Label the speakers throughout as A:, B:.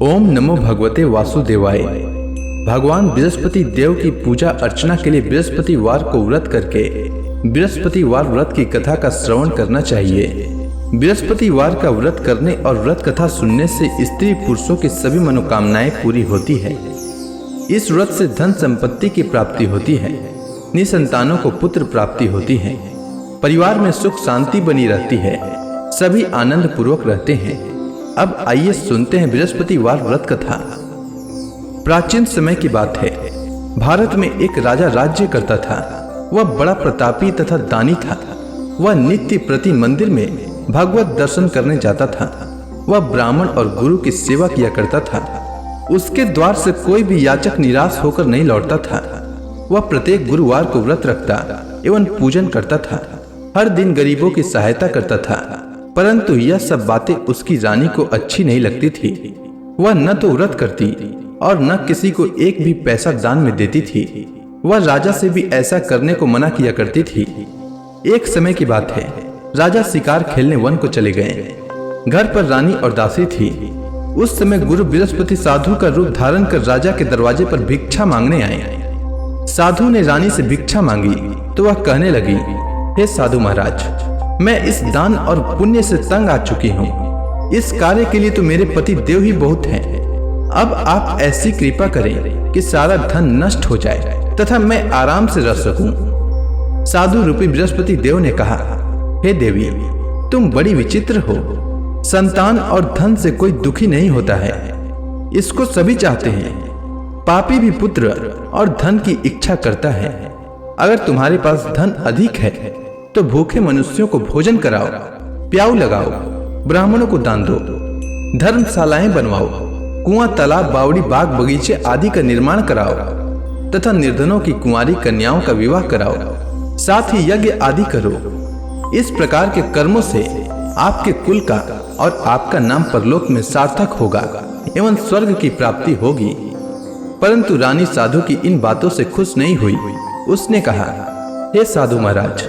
A: ओम नमो भगवते वासुदेवाय। भगवान बृहस्पति देव की पूजा अर्चना के लिए बृहस्पतिवार को व्रत करके बृहस्पतिवार व्रत की कथा का श्रवण करना चाहिए। बृहस्पतिवार का व्रत करने और व्रत कथा सुनने से स्त्री पुरुषों की सभी मनोकामनाएं पूरी होती है। इस व्रत से धन संपत्ति की प्राप्ति होती है, निसंतानों को पुत्र प्राप्ति होती है, परिवार में सुख शांति बनी रहती है, सभी आनंद पूर्वक रहते हैं। अब आइए सुनते हैं बृहस्पतिवार व्रत कथा। प्राचीन समय की बात है। भारत में एक राजा राज्य करता था। वह बड़ा प्रतापी तथा दानी था। वह नित्य प्रति मंदिर में भगवत दर्शन करने जाता था। वह ब्राह्मण और गुरु की सेवा किया करता था। उसके द्वार से कोई भी याचक निराश होकर नहीं लौटता था। वह प्रत्येक गुरुवार को व्रत रखता एवं पूजन करता था। हर दिन गरीबों की सहायता करता था। परंतु यह सब बातें उसकी रानी को अच्छी नहीं लगती थी। वह न तो व्रत करती और न किसी को एक भी पैसा दान में देती थी। वह राजा से भी ऐसा करने को मना किया करती थी। एक समय की बात है। राजा शिकार खेलने वन को चले गए। घर पर रानी और दासी थी। उस समय गुरु बृहस्पति साधु का रूप धारण कर राजा के दरवाजे पर भिक्षा मांगने आए। साधु ने रानी से भिक्षा मांगी तो वह कहने लगी, हे साधु महाराज, मैं इस दान और पुण्य से तंग आ चुकी हूँ। इस कार्य के लिए तो मेरे पति देव ही बहुत हैं। अब आप ऐसी कृपा करें कि सारा धन नष्ट हो जाए तथा मैं आराम से रह सकूं। साधु रूपी बृहस्पति देव ने कहा, हे देवी, तुम बड़ी विचित्र हो। संतान और धन से कोई दुखी नहीं होता है, इसको सभी चाहते हैं। पापी भी पुत्र और धन की इच्छा करता है। अगर तुम्हारे पास धन अधिक है तो भूखे मनुष्यों को भोजन कराओ, प्याऊ लगाओ, ब्राह्मणों को दान दो, धर्मशालाएं बनवाओ, कुआं, तालाब, बावड़ी, बाग, बगीचे आदि का निर्माण कराओ तथा निर्धनों की कुंवारी कन्याओं का विवाह कराओ, साथ ही यज्ञ आदि करो। इस प्रकार के कर्मों से आपके कुल का और आपका नाम परलोक में सार्थक होगा एवं स्वर्ग की प्राप्ति होगी। परंतु रानी साधु की इन बातों से खुश नहीं हुई। उसने कहा, हे साधु महाराज,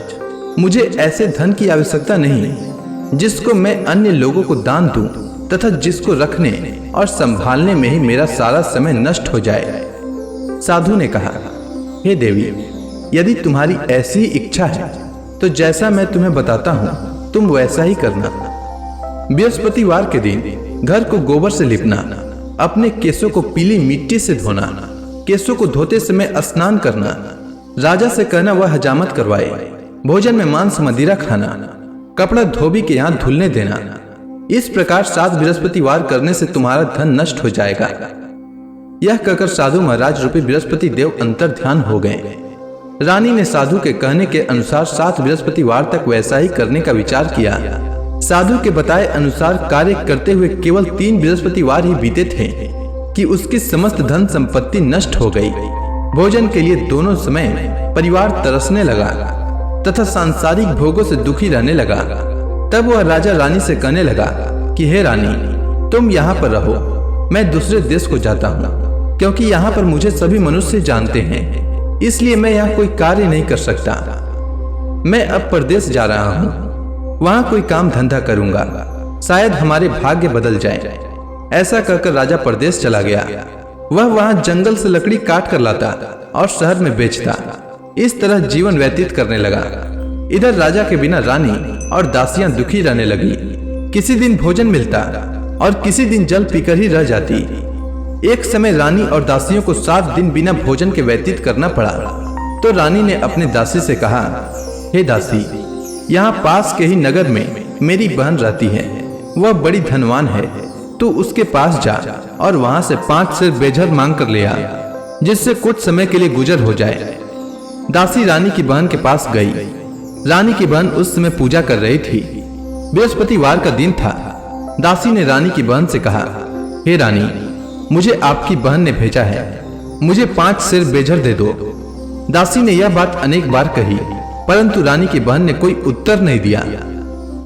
A: मुझे ऐसे धन की आवश्यकता नहीं जिसको मैं अन्य लोगों को दान दूं तथा जिसको रखने और संभालने में ही मेरा सारा समय नष्ट हो जाए। साधु ने कहा, हे देवी, यदि तुम्हारी ऐसी इच्छा है तो जैसा मैं तुम्हें बताता हूँ तुम वैसा ही करना। बृहस्पतिवार के दिन घर को गोबर से लिपना, अपने केसों को पीली मिट्टी से धोना, केसों को धोते समय स्नान करना, राजा से कहना वह हजामत करवाए, भोजन में मांस मदिरा खाना, कपड़ा धोबी के यहाँ धुलने देना। इस प्रकार 7 बृहस्पतिवार करने से तुम्हारा धन नष्ट हो जाएगा। यह कहकर साधु महाराज रूपी बृहस्पति देव अंतर ध्यान हो गए। रानी ने साधु के कहने के अनुसार 7 बृहस्पतिवार तक वैसा ही करने का विचार किया। साधु के बताए अनुसार कार्य करते हुए केवल 3 बृहस्पतिवार ही बीते थे कि उसकी समस्त धन संपत्ति नष्ट हो गई। भोजन के लिए दोनों समय परिवार तरसने लगा तथा सांसारिक भोगों से दुखी रहने लगा। तब वह राजा रानी से कहने लगा कि हे रानी, तुम यहाँ पर रहो, मैं दूसरे देश को जाता हूँ, क्योंकि यहाँ पर मुझे सभी मनुष्य जानते हैं, इसलिए मैं यहाँ कोई कार्य नहीं कर सकता। मैं अब परदेश जा रहा हूँ, वहाँ कोई काम धंधा करूंगा, शायद हमारे भाग्य बदल जाए। ऐसा कहकर राजा परदेश चला गया। वह वहाँ जंगल से लकड़ी काट कर लाता और शहर में बेचता। इस तरह जीवन व्यतीत करने लगा। इधर राजा के बिना रानी और दासियां दुखी रहने लगी। किसी दिन भोजन मिलता और किसी दिन जल पीकर ही रह जाती। एक समय रानी और दासियों को 7 दिन बिना भोजन के व्यतीत करना पड़ा। तो रानी ने अपने दासी से कहा, हे दासी, यहाँ पास के ही नगर में मेरी बहन रहती है, वह बड़ी धनवान है, तू उसके पास जा और वहां से 5 सेर बेझर मांग कर ले आ, जिससे कुछ समय के लिए गुजर हो जाए। दासी रानी की बहन के पास गई। रानी की बहन उस समय पूजा कर रही थी। बृहस्पतिवार का दिन था। दासी ने रानी की बहन से कहा, हे रानी, मुझे आपकी बहन ने भेजा है, मुझे 5 सेर बेझर दे दो। दासी ने यह बात अनेक बार कही, परंतु रानी की बहन ने कोई उत्तर नहीं दिया,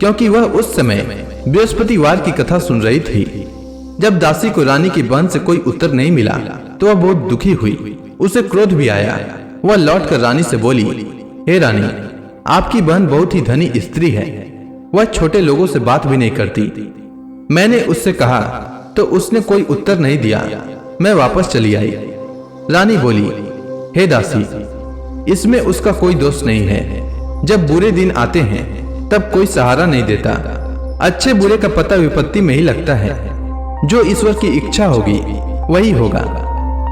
A: क्योंकि वह उस समय बृहस्पतिवार की कथा सुन रही थी। जब दासी को रानी की बहन से कोई उत्तर नहीं मिला तो वह बहुत दुखी हुई। उसे क्रोध भी आया। वह लौटकर रानी से बोली, हे रानी, आपकी बहन बहुत ही धनी स्त्री है, वह छोटे लोगों से बात भी नहीं करती। मैंने उससे कहा तो उसने कोई उत्तर नहीं दिया। मैं वापस चली आई। रानी बोली, हे दासी, इसमें उसका कोई दोष नहीं है। जब बुरे दिन आते हैं तब कोई सहारा नहीं देता। अच्छे बुरे का पता विपत्ति में ही लगता है। जो ईश्वर की इच्छा होगी वही होगा।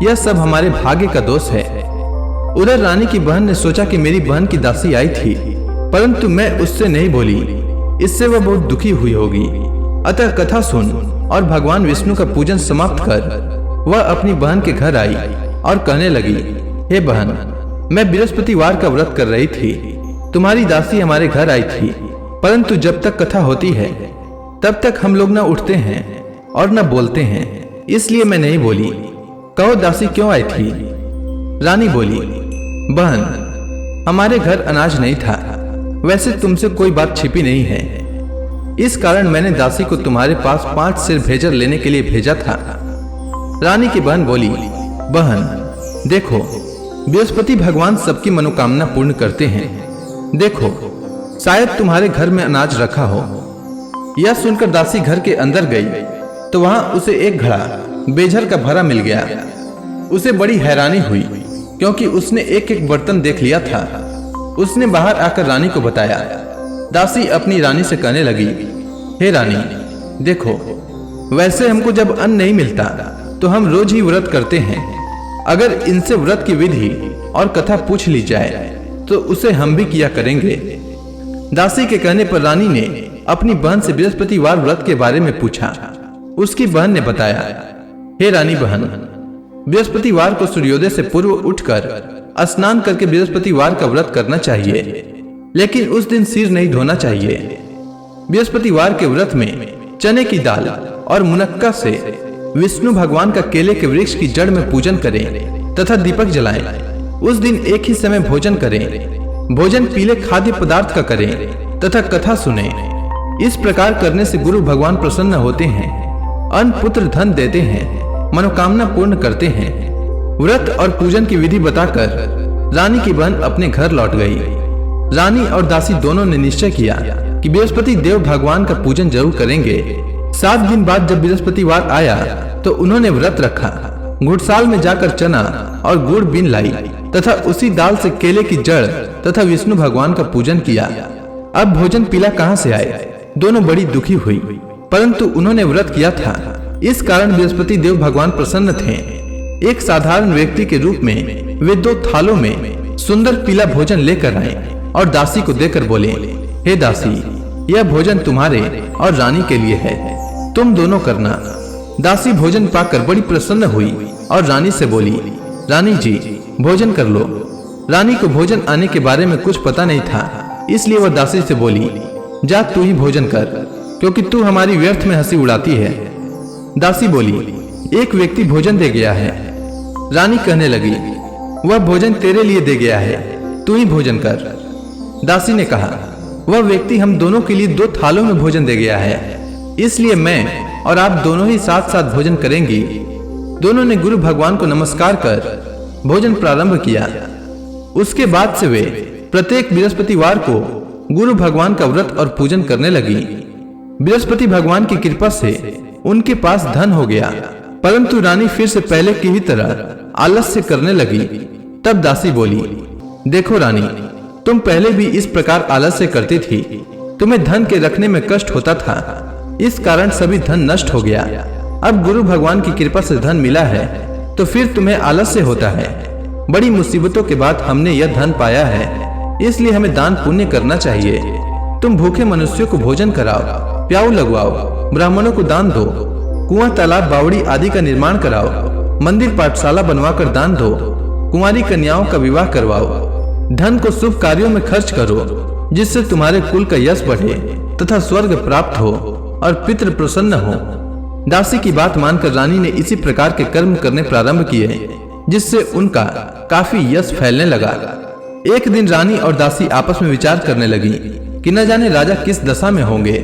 A: यह सब हमारे भाग्य का दोष है। उधर रानी की बहन ने सोचा कि मेरी बहन की दासी आई थी, परंतु मैं उससे नहीं बोली। इससे वह बहुत दुखी हुई होगी। अतः कथा सुन और भगवान विष्णु का पूजन समाप्त कर वह अपनी बहन के घर आई और कहने लगी, हे बहन, मैं बृहस्पतिवार का व्रत कर रही थी। तुम्हारी दासी हमारे घर आई थी, परंतु जब तक कथा होती है तब तक हम लोग न उठते हैं और न बोलते हैं, इसलिए मैं नहीं बोली। कहो दासी क्यों आई थी? रानी बोली, बहन, हमारे घर अनाज नहीं था। वैसे तुमसे कोई बात छिपी नहीं है, इस कारण मैंने दासी को तुम्हारे पास 5 सेर भेजर लेने के लिए भेजा था। रानी की बहन बोली, बहन देखो, बृहस्पति भगवान सबकी मनोकामना पूर्ण करते हैं। देखो, शायद तुम्हारे घर में अनाज रखा हो। यह सुनकर दासी घर के अंदर गई तो वहां उसे एक घड़ा बेझर का भरा मिल गया। उसे बड़ी हैरानी हुई, क्योंकि उसने एक एक बर्तन देख लिया था। उसने बाहर आकर रानी को बताया। दासी अपनी रानी से कहने लगी, हे रानी, देखो, वैसे हमको जब अन्न नहीं मिलता तो हम रोज ही व्रत करते हैं। अगर इनसे व्रत की विधि और कथा पूछ ली जाए तो उसे हम भी किया करेंगे। दासी के कहने पर रानी ने अपनी बहन से बृहस्पतिवार व्रत के बारे में पूछा। उसकी बहन ने बताया, हे रानी बहन, बृहस्पतिवार को सूर्योदय से पूर्व उठकर स्नान करके बृहस्पतिवार का व्रत करना चाहिए, लेकिन उस दिन सिर नहीं धोना चाहिए। बृहस्पतिवार के व्रत में चने की दाल और मुनक्का से विष्णु भगवान का केले के वृक्ष की जड़ में पूजन करें तथा दीपक जलाएं। उस दिन एक ही समय भोजन करें। भोजन पीले खाद्य पदार्थ का करें तथा कथा सुने। इस प्रकार करने से गुरु भगवान प्रसन्न होते हैं, अन्न पुत्र धन देते हैं, मनोकामना पूर्ण करते हैं। व्रत और पूजन की विधि बताकर रानी की बहन अपने घर लौट गई। रानी और दासी दोनों ने निश्चय किया कि बृहस्पति देव भगवान का पूजन जरूर करेंगे। 7 दिन बाद जब बृहस्पतिवार आया तो उन्होंने व्रत रखा। घुड़साल में जाकर चना और गुड़ बीन लाई तथा उसी दाल से केले की जड़ तथा विष्णु भगवान का पूजन किया। अब भोजन पीला कहाँ से आए? दोनों बड़ी दुखी हुई, परंतु उन्होंने व्रत किया था, इस कारण बृहस्पति देव भगवान प्रसन्न थे। एक साधारण व्यक्ति के रूप में वे 2 थालों में सुंदर पीला भोजन लेकर आए और दासी को देकर बोले, हे दासी, यह भोजन तुम्हारे और रानी के लिए है, तुम दोनों करना। दासी भोजन पाकर बड़ी प्रसन्न हुई और रानी से बोली, रानी जी, भोजन कर लो। रानी को भोजन आने के बारे में कुछ पता नहीं था, इसलिए वह दासी से बोली, जा तू ही भोजन कर, क्योंकि तू हमारी व्यर्थ में हंसी उड़ाती है। दासी बोली, एक व्यक्ति भोजन दे गया है। रानी कहने लगी, वह भोजन तेरे लिए दे गया है, तू ही भोजन कर। दासी ने कहा, वह व्यक्ति हम दोनों के लिए 2 थालों में भोजन दे गया है, इसलिए मैं और आप दोनों ही साथ साथ भोजन करेंगी। दोनों ने गुरु भगवान को नमस्कार कर भोजन प्रारंभ किया। उसके बाद से वे प्रत्येक बृहस्पतिवार को गुरु भगवान का व्रत और पूजन करने लगी। बृहस्पति भगवान की कृपा से उनके पास धन हो गया, परंतु रानी फिर से पहले की ही तरह आलस्य करने लगी। तब दासी बोली, देखो रानी, तुम पहले भी इस प्रकार आलस्य करती थी। तुम्हें धन के रखने में कष्ट होता था, इस कारण सभी धन नष्ट हो गया। अब गुरु भगवान की कृपा से धन मिला है तो फिर तुम्हें आलस्य होता है। बड़ी मुसीबतों के बाद हमने यह धन पाया है, इसलिए हमें दान पुण्य करना चाहिए। तुम भूखे मनुष्यों को भोजन कराओ, प्याऊ लगवाओ, ब्राह्मणों को दान दो, कुआं तालाब बावड़ी आदि का निर्माण कराओ, मंदिर पाठशाला बनवाकर दान दो, कुंवारी कन्याओं का विवाह करवाओ। धन को शुभ कार्यों में खर्च करो, जिससे तुम्हारे कुल का यश बढ़े तथा स्वर्ग प्राप्त हो और पितृ प्रसन्न हो। दासी की बात मानकर रानी ने इसी प्रकार के कर्म करने प्रारंभ किए, जिससे उनका काफी यश फैलने लगा। एक दिन रानी और दासी आपस में विचार करने लगी कि न जाने राजा किस दशा में होंगे,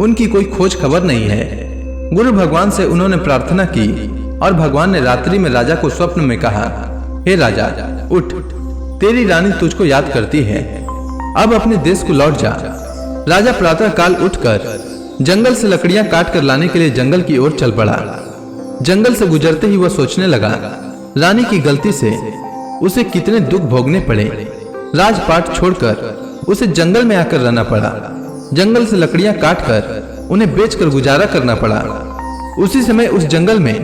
A: उनकी कोई खोज खबर नहीं है। गुरु भगवान से उन्होंने प्रार्थना की और भगवान ने रात्रि में राजा को स्वप्न में कहा, हे राजा, उठ, तेरी रानी तुझको याद करती है, अब अपने देश को लौट जा। राजा प्रातः काल उठकर जंगल से लकड़ियां काट कर लाने के लिए जंगल की ओर चल पड़ा। जंगल से गुजरते ही वह सोचने लगा, रानी की गलती से उसे कितने दुख भोगने पड़े। राजपाट छोड़कर उसे जंगल में आकर रहना पड़ा। जंगल से लकड़ियां काटकर उन्हें बेचकर गुजारा करना पड़ा। उसी समय उस जंगल में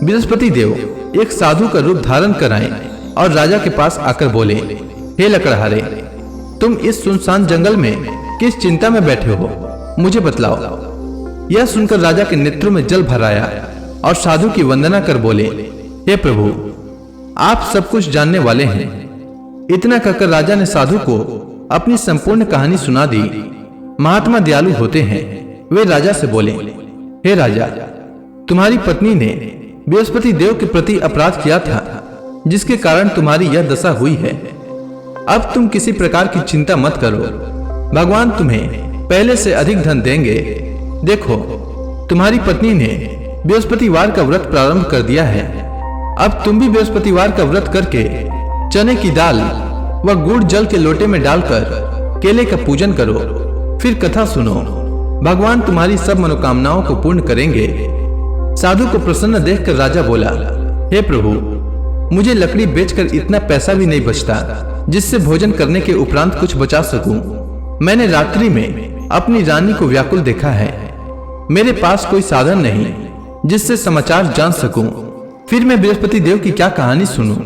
A: बृहस्पति देव एक साधु का रूप धारण कर आए और राजा के पास आकर बोले, हे लकड़हारे, तुम इस सुनसान जंगल में किस चिंता में बैठे हो, मुझे बतलाओ। यह सुनकर राजा के नेत्रों में जल भर आया और साधु की वंदना कर बोले, हे प्रभु, आप सब कुछ जानने वाले हैं। इतना कहकर राजा ने साधु को अपनी संपूर्ण कहानी सुना दी। महात्मा दयालु होते हैं। वे राजा से बोले, हे राजा, तुम्हारी पत्नी ने बृहस्पति देव के प्रति अपराध किया था, जिसके कारण तुम्हारी यह दशा हुई है। अब तुम किसी प्रकार की चिंता मत करो, भगवान तुम्हें पहले से अधिक धन देंगे। देखो, तुम्हारी पत्नी ने बृहस्पतिवार का व्रत प्रारंभ कर दिया है। अब तुम भी बृहस्पतिवार का व्रत करके चने की दाल व गुड़ जल के लोटे में डालकर केले का पूजन करो, फिर कथा सुनो। भगवान तुम्हारी सब मनोकामनाओं को पूर्ण करेंगे। साधु को प्रसन्न देखकर राजा बोला, हे प्रभु, मुझे लकड़ी बेचकर इतना पैसा भी नहीं बचता जिससे भोजन करने के उपरांत कुछ बचा सकूं। मैंने रात्रि में अपनी रानी को व्याकुल देखा है। मेरे पास कोई साधन नहीं जिससे समाचार जान सकूं। फिर मैं बृहस्पति देव की क्या कहानी सुनूं?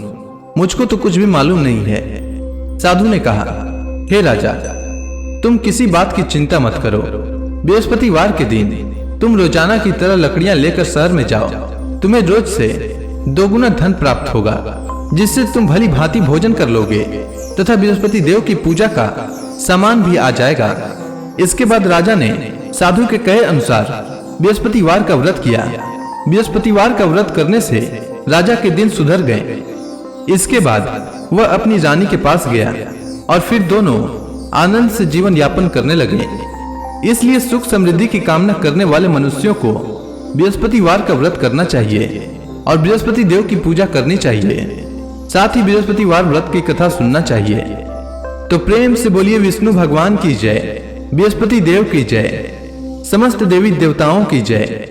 A: मुझको तो कुछ भी मालूम नहीं है। साधु ने कहा, हे राजा, तुम किसी बात की चिंता मत करो। बृहस्पतिवार के दिन तुम रोजाना की तरह लकड़ियां लेकर शहर में जाओ। तुम्हें रोज से दोगुना धन प्राप्त होगा, जिससे तुम भली भांति भोजन कर लोगे तथा बृहस्पति देव की पूजा का सामान भी आ जाएगा। इसके बाद राजा ने साधु के कहे अनुसार बृहस्पतिवार का व्रत किया। बृहस्पतिवार का व्रत करने से राजा के दिन सुधर गए। इसके बाद वह अपनी रानी के पास गया और फिर दोनों आनंद से जीवन यापन करने लगे। इसलिए सुख समृद्धि की कामना करने वाले मनुष्यों को बृहस्पतिवार का व्रत करना चाहिए और बृहस्पति देव की पूजा करनी चाहिए। साथ ही बृहस्पतिवार व्रत की कथा सुनना चाहिए। तो प्रेम से बोलिए विष्णु भगवान की जय, बृहस्पति देव की जय, समस्त देवी देवताओं की जय।